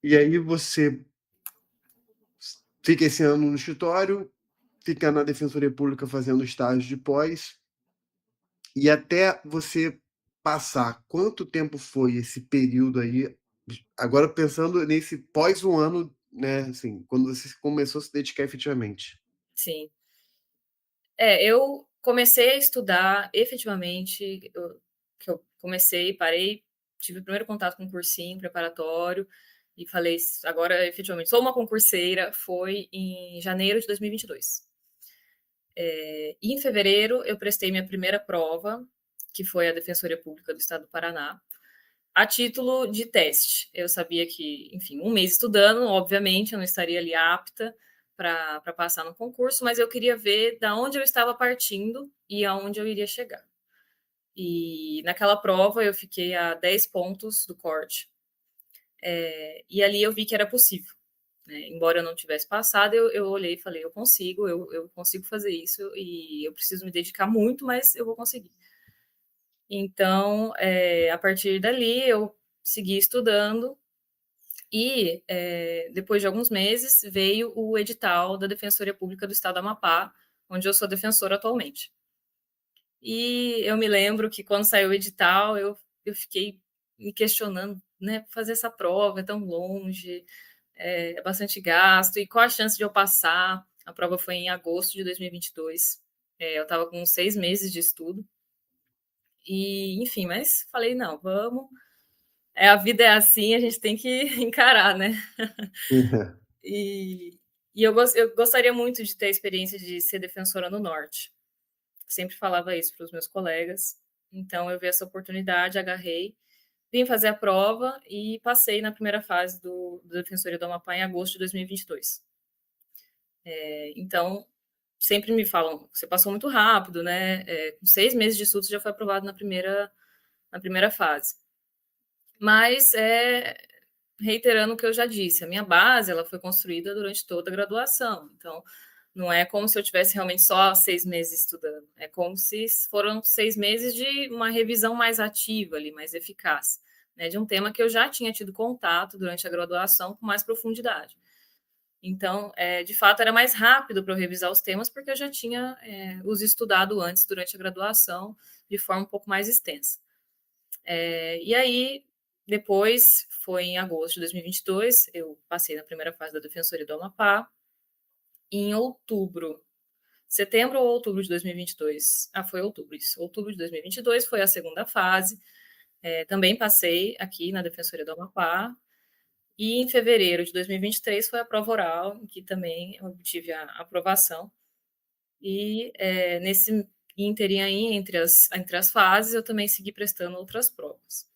E aí você fica esse ano no escritório, fica na Defensoria Pública fazendo estágio de pós, e até você passar, quanto tempo foi esse período aí? Agora pensando nesse pós um ano, né, assim, quando você começou a se dedicar efetivamente. Sim. Eu comecei a estudar efetivamente, que eu comecei, parei, tive o primeiro contato com um cursinho preparatório e falei: Agora efetivamente sou uma concurseira", foi em janeiro de 2022. E em fevereiro eu prestei minha primeira prova, que foi a Defensoria Pública do Estado do Paraná, a título de teste. Eu sabia que, enfim, um mês estudando, obviamente, eu não estaria ali apta para passar no concurso, mas eu queria ver da onde eu estava partindo e aonde eu iria chegar. E naquela prova eu fiquei a 10 pontos do corte, e ali eu vi que era possível. Né? Embora eu não tivesse passado, eu olhei e falei: eu consigo fazer isso e eu preciso me dedicar muito, mas eu vou conseguir. Então, a partir dali, eu segui estudando e, depois de alguns meses, veio o edital da Defensoria Pública do Estado do Amapá, onde eu sou defensora atualmente. E eu me lembro que quando saiu o edital, eu fiquei me questionando, né, fazer essa prova é tão longe, é bastante gasto, e qual a chance de eu passar? A prova foi em agosto de 2022, eu estava com 6 meses de estudo, e enfim, mas falei, não, vamos, a vida é assim, a gente tem que encarar, né? E, eu gostaria muito de ter a experiência de ser defensora no Norte. Sempre falava isso para os meus colegas. Então, eu vi essa oportunidade, agarrei, vim fazer a prova e passei na primeira fase do Defensoria do Amapá em agosto de 2022. Então, sempre me falam, você passou muito rápido, né? Com 6 meses de estudo, você já foi aprovado na primeira fase. Mas, reiterando o que eu já disse, a minha base ela foi construída durante toda a graduação. Então, não é como se eu tivesse realmente só 6 meses estudando. É como se foram 6 meses de uma revisão mais ativa ali, mais eficaz, né? De um tema que eu já tinha tido contato durante a graduação com mais profundidade. Então, de fato, era mais rápido para eu revisar os temas, porque eu já tinha os estudado antes, durante a graduação, de forma um pouco mais extensa. E aí, depois, foi em agosto de 2022, eu passei na primeira fase da Defensoria do Amapá. Em outubro, setembro ou outubro de 2022? Foi outubro, isso. Outubro de 2022 foi a segunda fase. Também passei aqui na Defensoria do Amapá. E em fevereiro de 2023 foi a prova oral, em que também eu obtive a aprovação. E nesse ínterim aí, entre as fases, eu também segui prestando outras provas.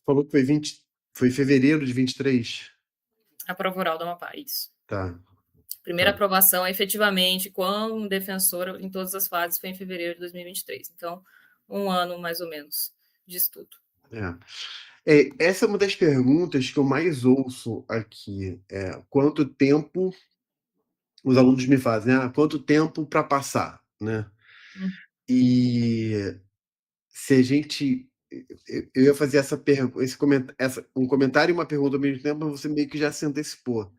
Falou que foi fevereiro de 23? A prova oral do Amapá, isso. Tá, Primeira tá. aprovação, efetivamente, como defensora em todas as fases, foi em fevereiro de 2023. Então, um ano, mais ou menos, de estudo. É. Essa é uma das perguntas que eu mais ouço aqui. Quanto tempo os alunos me fazem? Quanto tempo para passar, né? Hum. E se a gente, eu ia fazer um comentário e uma pergunta ao mesmo tempo, mas você meio que já se antecipou,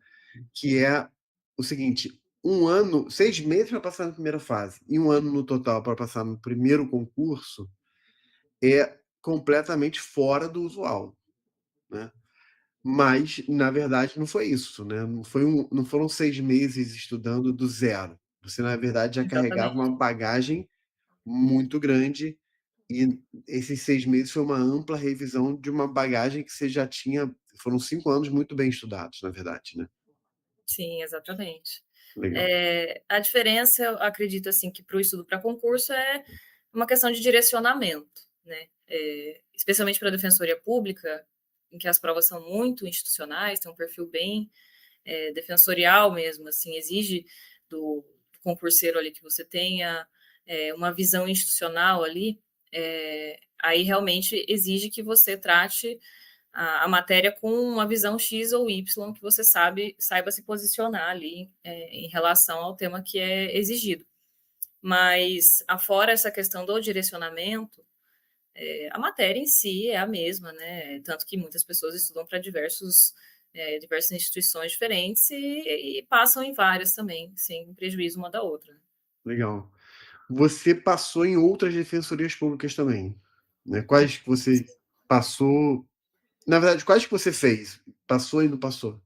que é o seguinte: um ano, 6 meses para passar na primeira fase e um ano no total para passar no primeiro concurso é completamente fora do usual, né? Mas, na verdade, não foi isso, né? Não foram 6 meses estudando do zero. Você, na verdade, já carregava Exatamente. uma bagagem muito grande e esses 6 meses foi uma ampla revisão de uma bagagem que você já tinha. Foram 5 anos muito bem estudados, na verdade, né? Sim, exatamente. Legal. A diferença, eu acredito, assim, que para o estudo para concurso é uma questão de direcionamento, né? Especialmente para a defensoria pública, em que as provas são muito institucionais, tem um perfil bem defensorial mesmo, assim, exige do concurseiro ali que você tenha uma visão institucional ali, aí realmente exige que você trate a matéria com uma visão X ou Y, que você saiba se posicionar ali em relação ao tema que é exigido. Mas, afora essa questão do direcionamento, A matéria em si é a mesma, né, tanto que muitas pessoas estudam para diversas instituições diferentes e passam em várias também, sem prejuízo uma da outra. Legal. Você passou em outras defensorias públicas também, né? Quais que você passou? Na verdade, quais que você fez? Passou e não passou?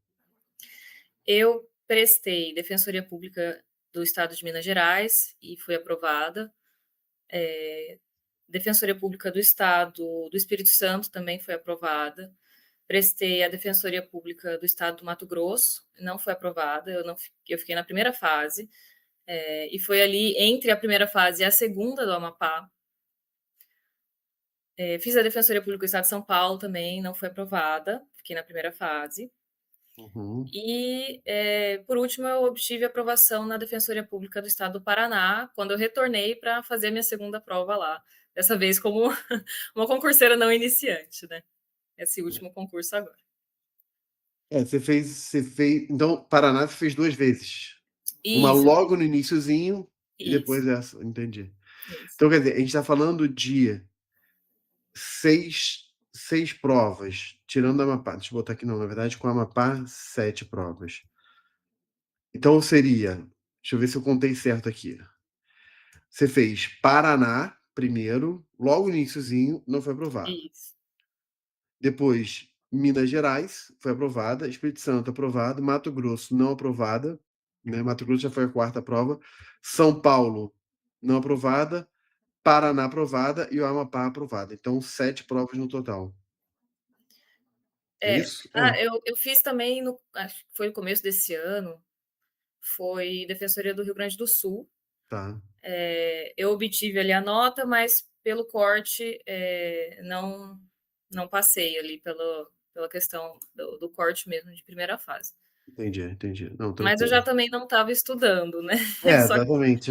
Eu prestei Defensoria Pública do Estado de Minas Gerais e fui aprovada. Defensoria Pública do Estado do Espírito Santo também foi aprovada. Prestei a Defensoria Pública do Estado do Mato Grosso, não foi aprovada, eu fiquei na primeira fase, e foi ali entre a primeira fase e a segunda do Amapá. Fiz a Defensoria Pública do Estado de São Paulo também, não foi aprovada, fiquei na primeira fase. Uhum. E, por último, eu obtive aprovação na Defensoria Pública do Estado do Paraná, quando eu retornei para fazer a minha segunda prova lá, dessa vez como uma concurseira não iniciante, né? Esse último concurso agora. Você fez. Então, Paraná você fez 2 vezes. Uma Isso, logo no iniciozinho e isso, depois essa. Entendi. isso. Então, quer dizer, a gente está falando de seis provas, tirando a Amapá. Deixa eu botar aqui, não, na verdade, com a Amapá, 7 provas. Então seria, deixa eu ver se eu contei certo aqui. Você fez Paraná primeiro, logo no iniciozinho, não foi aprovado. Isso. Depois, Minas Gerais, foi aprovada. Espírito Santo, aprovado. Mato Grosso, não aprovada. Né? Mato Grosso já foi a quarta prova. São Paulo, não aprovada. Paraná, aprovada. E o Amapá, aprovada. Então, 7 provas no total. É isso? É. Eu fiz também, acho que foi no começo desse ano, foi Defensoria do Rio Grande do Sul. Tá. Eu obtive ali a nota, mas pelo corte não passei ali pela questão do corte mesmo de primeira fase. Entendi, entendi. Não, Mas eu já tranquilo. também não estava estudando, né? Só, Exatamente,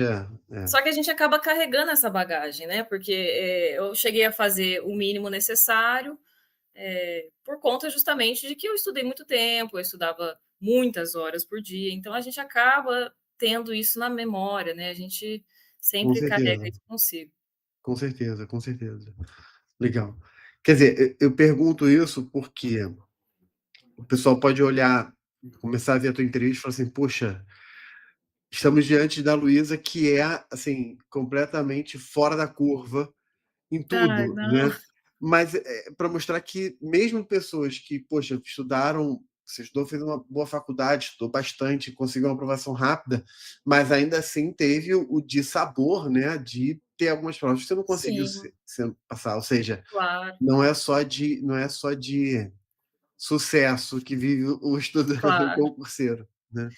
é. só que a gente acaba carregando essa bagagem, né? Porque eu cheguei a fazer o mínimo necessário, por conta justamente de que eu estudei muito tempo, eu estudava muitas horas por dia, então a gente acaba tendo isso na memória, né? A gente Com sempre carrega certeza, isso consigo. com certeza, com certeza. Legal. Quer dizer, eu pergunto isso porque o pessoal pode olhar, começar a ver a tua entrevista e falar assim, poxa, estamos diante da Luísa que é, assim, completamente fora da curva em Ai, tudo, não. né? Mas para mostrar que mesmo pessoas que, poxa, estudaram, você estudou, fez uma boa faculdade, estudou bastante, conseguiu uma aprovação rápida, mas ainda assim teve o dissabor, né, de ter algumas provas que você não conseguiu Sim, passar. Ou seja, claro, não é só de sucesso que vive o estudante o claro. concurseiro, né?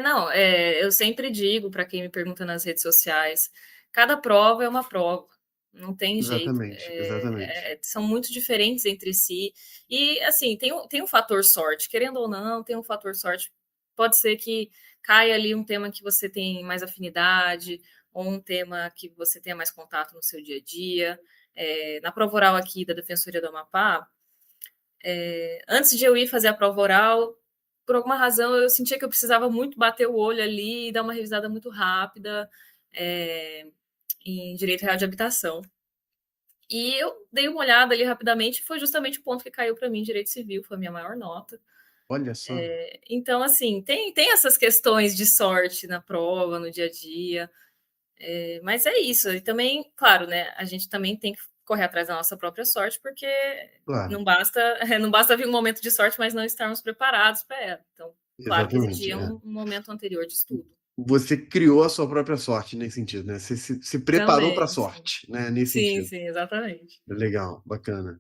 Não, eu sempre digo para quem me pergunta nas redes sociais, cada prova é uma prova, não tem jeito, Exatamente, exatamente. são muito diferentes entre si, e assim, tem um fator sorte, querendo ou não, tem um fator sorte, pode ser que caia ali um tema que você tem mais afinidade, ou um tema que você tenha mais contato no seu dia a dia. Na prova oral aqui da Defensoria do Amapá, antes de eu ir fazer a prova oral, por alguma razão eu sentia que eu precisava muito bater o olho ali e dar uma revisada muito rápida em direito real de habitação. E eu dei uma olhada ali rapidamente, e foi justamente o ponto que caiu para mim, direito civil, foi a minha maior nota. Olha só, Então, assim, tem essas questões de sorte na prova, no dia a dia, mas é isso. E também, claro, né, a gente também tem que correr atrás da nossa própria sorte, porque claro, não basta vir um momento de sorte, mas não estarmos preparados para ela. Então, claro que exatamente. exigia um momento anterior de estudo. Você criou a sua própria sorte nesse sentido, né? Você se preparou para a Também, sim. sorte, né? Nesse Sim, sentido. sim, exatamente. Legal, bacana.